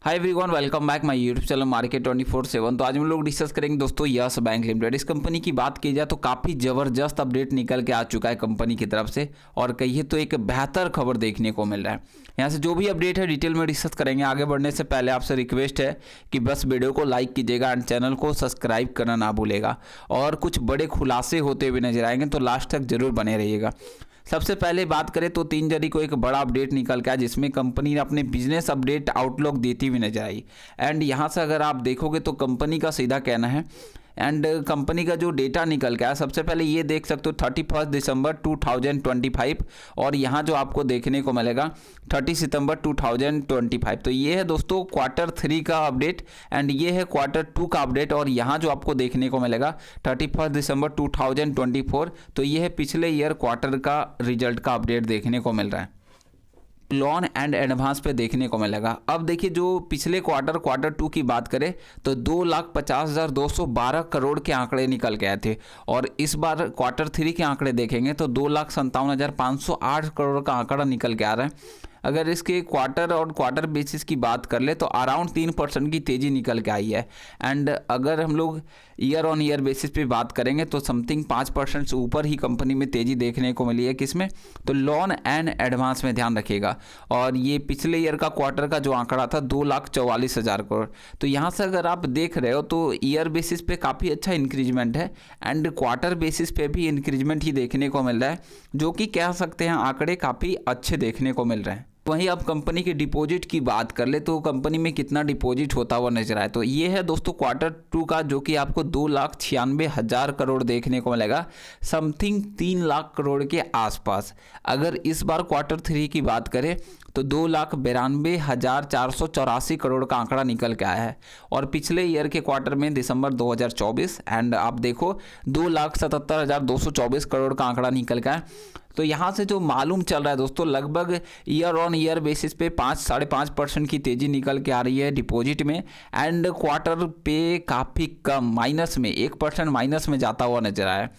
Hi everyone, welcome back my YouTube channel market 24/7। तो आज हम लोग डिस्कस करेंगे दोस्तों यस बैंक लिमिटेड। इस कंपनी की बात की जाए तो काफ़ी ज़बरदस्त अपडेट निकल के आ चुका है कंपनी की तरफ से, और कहिए तो एक बेहतर खबर देखने को मिल रहा है। यहाँ से जो भी अपडेट है डिटेल में डिस्कस करेंगे। आगे बढ़ने से पहले आपसे रिक्वेस्ट है कि बस वीडियो को लाइक कीजिएगा एंड चैनल को सब्सक्राइब करना ना भूलेगा, और कुछ बड़े खुलासे होते हुए नजर आएंगे तो लास्ट तक जरूर बने रहिएगा। सबसे पहले बात करें तो 3 जनवरी को एक बड़ा अपडेट निकल के आया जिसमें कंपनी ने अपने बिजनेस अपडेट आउटलुक देती हुई नजर आई। एंड यहाँ से अगर आप देखोगे तो कंपनी का सीधा कहना है एंड कंपनी का जो डेटा निकल के आया, सबसे पहले ये देख सकते हो 31 दिसंबर 2025, और यहाँ जो आपको देखने को मिलेगा 30 सितंबर 2025। तो ये है दोस्तों Q3 का अपडेट एंड ये है Q2 का अपडेट, और यहाँ जो आपको देखने को मिलेगा 31 दिसंबर 2024। तो ये है पिछले ईयर क्वार्टर का रिजल्ट का अपडेट देखने को मिल रहा है। लोन एंड एडवांस पे देखने को मिलेगा। अब देखिए जो पिछले Q2 की बात करें तो 2,50,212 करोड़ के आंकड़े निकल के आए थे, और इस बार Q3 के आंकड़े देखेंगे तो 2,57,508 करोड़ का आंकड़ा निकल के आ रहा है। अगर इसके क्वार्टर और क्वार्टर बेसिस की बात कर ले तो अराउंड 3% की तेज़ी निकल के आई है। एंड अगर हम लोग ईयर ऑन ईयर बेसिस पे बात करेंगे तो समथिंग 5% से ऊपर ही कंपनी में तेज़ी देखने को मिली है। किसमें? तो लोन एंड एडवांस में ध्यान रखिएगा। और ये पिछले ईयर का क्वार्टर का जो आंकड़ा था 2,44,000 करोड़। तो यहाँ से अगर आप देख रहे हो तो ईयर बेसिस पे काफ़ी अच्छा इंक्रीजमेंट है एंड क्वार्टर बेसिस पे भी इंक्रीजमेंट ही देखने को मिल रहा है, जो कि कह सकते हैं आंकड़े काफ़ी अच्छे देखने को मिल रहे हैं। वहीं अब कंपनी के डिपॉजिट की बात कर ले तो कंपनी में कितना डिपॉजिट होता हुआ नजर आए तो ये है दोस्तों Q2 का, जो कि आपको 2,96,000 करोड़ देखने को मिलेगा, समथिंग 3 लाख करोड़ के आसपास। अगर इस बार Q3 की बात करें तो 2,92,484 करोड़ का आंकड़ा निकल के आया है, और पिछले ईयर के क्वार्टर में दिसंबर 2024 एंड आप देखो 2,77,224 करोड़ का आंकड़ा निकल के आया। तो यहाँ से जो मालूम चल रहा है दोस्तों, लगभग ईयर ऑन ईयर बेसिस पे 5-5.5% की तेज़ी निकल के आ रही है डिपॉजिट में, एंड क्वार्टर पे काफ़ी कम माइनस में 1% माइनस में जाता हुआ नजर आया।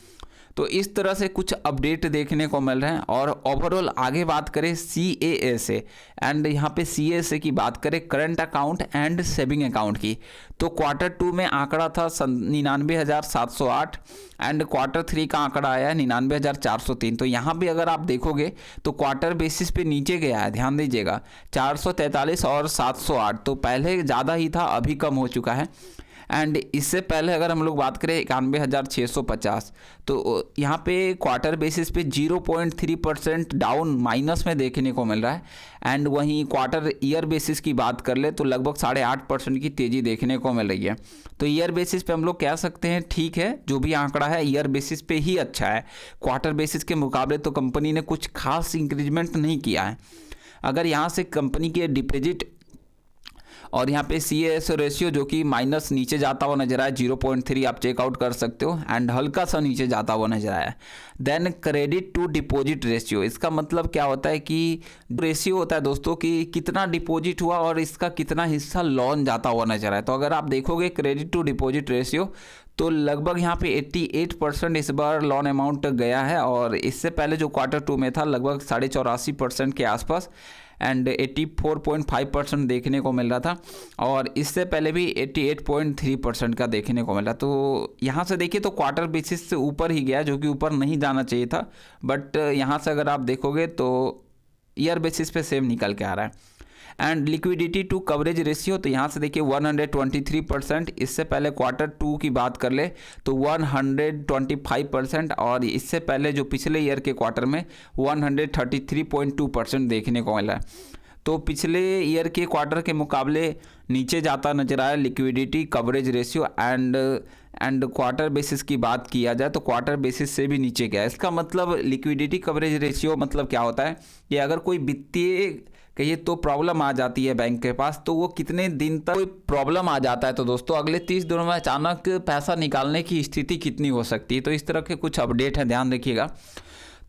तो इस तरह से कुछ अपडेट देखने को मिल रहे हैं। और ओवरऑल आगे बात करें CAA से, एंड यहाँ पे CAA की बात करें current account and saving account की, तो Q2 में आंकड़ा था 99,708 एंड Q3 का आंकड़ा आया है 99,403। तो यहाँ भी अगर आप देखोगे तो क्वार्टर बेसिस पे नीचे गया है, ध्यान दीजिएगा 443 और 708, तो पहले ज़्यादा ही था अभी कम हो चुका है। एंड इससे पहले अगर हम लोग बात करें 91,650, तो यहाँ पे क्वार्टर बेसिस पे 0.3% डाउन माइनस में देखने को मिल रहा है। एंड वहीं क्वार्टर ईयर बेसिस की बात कर ले तो लगभग 8.5% की तेज़ी देखने को मिल रही है। तो ईयर बेसिस पे हम लोग कह सकते हैं ठीक है, जो भी आंकड़ा है ईयर बेसिस पे ही अच्छा है। क्वार्टर बेसिस के मुकाबले तो कंपनी ने कुछ खास इंक्रीजमेंट नहीं किया है। अगर यहाँ से कंपनी के डिपॉजिट और यहाँ पे CAS रेशियो जो कि माइनस नीचे जाता हुआ नजर आया 0.3, आप चेकआउट कर सकते हो, एंड हल्का सा नीचे जाता हुआ नजर आया। Then credit to deposit ratio, इसका मतलब क्या होता है कि रेशियो होता है दोस्तों कि कितना डिपॉजिट हुआ और इसका कितना हिस्सा लोन जाता हुआ नजर आया। तो अगर आप देखोगे क्रेडिट टू डिपॉजिट रेशियो तो लगभग यहाँ पे 88% इस बार लोन अमाउंट गया है, और इससे पहले जो Q2 में था लगभग 84.5% के आसपास एंड 84.5% देखने को मिल रहा था, और इससे पहले भी 88.3% का देखने को मिला। तो यहाँ से देखिए तो क्वार्टर बेसिस से ऊपर ही गया, जो कि ऊपर नहीं जाना चाहिए था, बट यहाँ से अगर आप देखोगे तो ईयर बेसिस पे सेम निकल के आ रहा है। And liquidity to coverage ratio, तो यहाँ से देखिए 123%, इससे पहले Q2 की बात कर ले तो 125%, और इससे पहले जो पिछले ईयर के क्वार्टर में 133.2% देखने को मिला। तो पिछले ईयर के क्वार्टर के मुकाबले नीचे जाता नजर आया liquidity coverage ratio, and quarter basis की बात किया जाए तो क्वार्टर बेसिस से भी नीचे गया। इसका मतलब लिक्विडिटी कवरेज रेशियो मतलब क्या होता है कि अगर कोई वित्तीय कहिए तो प्रॉब्लम आ जाती है बैंक के पास, तो वो कितने दिन तक कोई प्रॉब्लम आ जाता है तो दोस्तों अगले 30 दिनों में अचानक पैसा निकालने की स्थिति कितनी हो सकती है। तो इस तरह के कुछ अपडेट है, ध्यान रखिएगा।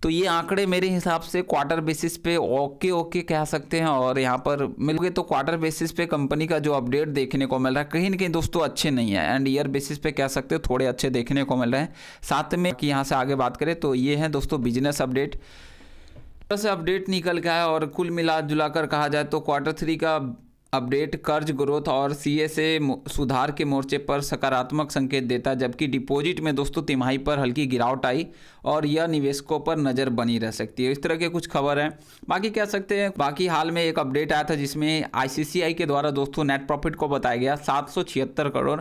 तो ये आंकड़े मेरे हिसाब से क्वार्टर बेसिस पे ओके कह सकते हैं, और यहाँ पर मिलोगे तो क्वार्टर बेसिस पे कंपनी का जो अपडेट देखने को मिल रहा है कहीं ना कहीं दोस्तों अच्छे नहीं है, एंड ईयर बेसिस पे कह सकते हो थोड़े अच्छे देखने को मिल रहे हैं। साथ में कि यहाँ से आगे बात करें तो ये है दोस्तों बिजनेस अपडेट से अपडेट निकल के आया, और कुल मिला जुलाकर कहा जाए तो Q3 का अपडेट कर्ज ग्रोथ और सीएसए सुधार के मोर्चे पर सकारात्मक संकेत देता है, जबकि डिपॉजिट में दोस्तों तिमाही पर हल्की गिरावट आई और यह निवेशकों पर नज़र बनी रह सकती है। इस तरह के कुछ खबर है। बाकी कह सकते हैं, बाकी हाल में एक अपडेट आया था जिसमें आईसीसीआई के द्वारा दोस्तों नेट प्रॉफिट को बताया गया 776 crore,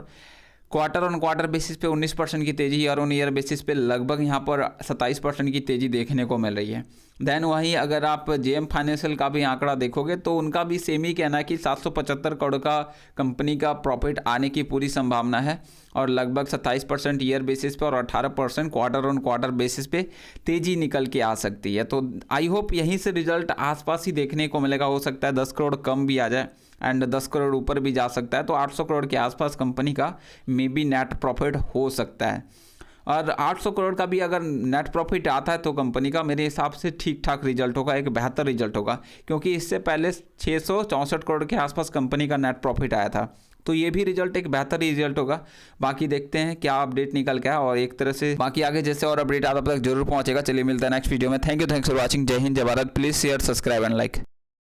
quarter on quarter basis पे 19% की तेज़ी, ईयर ऑन ईयर बेसिस पे लगभग यहाँ पर 27% की तेज़ी देखने को मिल रही है। देन वहीं अगर आप जेएम फाइनेंशियल का भी आंकड़ा देखोगे तो उनका भी सेम ही कहना है कि 775 करोड़ का कंपनी का प्रॉफिट आने की पूरी संभावना है और लगभग 27% ईयर बेसिस पे और 18% क्वार्टर ऑन क्वार्टर बेसिस पे तेज़ी निकल के आ सकती है। तो आई होप यहीं से रिजल्ट आसपास ही देखने को मिलेगा। हो सकता है 10 करोड़ कम भी आ जाए एंड 10 करोड़ ऊपर भी जा सकता है, तो 800 करोड़ के आसपास कंपनी का मे बी नेट प्रॉफिट हो सकता है। और 800 करोड़ का भी अगर नेट प्रॉफिट आता है तो कंपनी का मेरे हिसाब से ठीक ठाक रिजल्ट होगा, एक बेहतर रिजल्ट होगा, क्योंकि इससे पहले 664 करोड़ के आसपास कंपनी का नेट प्रॉफिट आया था। तो ये भी रिजल्ट एक बेहतर रिजल्ट होगा। बाकी देखते हैं क्या अपडेट निकल के आया और एक तरह से बाकी आगे जैसे और अपडेट आप तक जरूर पहुंचेगा। चलिए मिलता है नेक्स्ट वीडियो में। Thanks for watching. जय हिंद, जय Bharat. Please share, subscribe and like.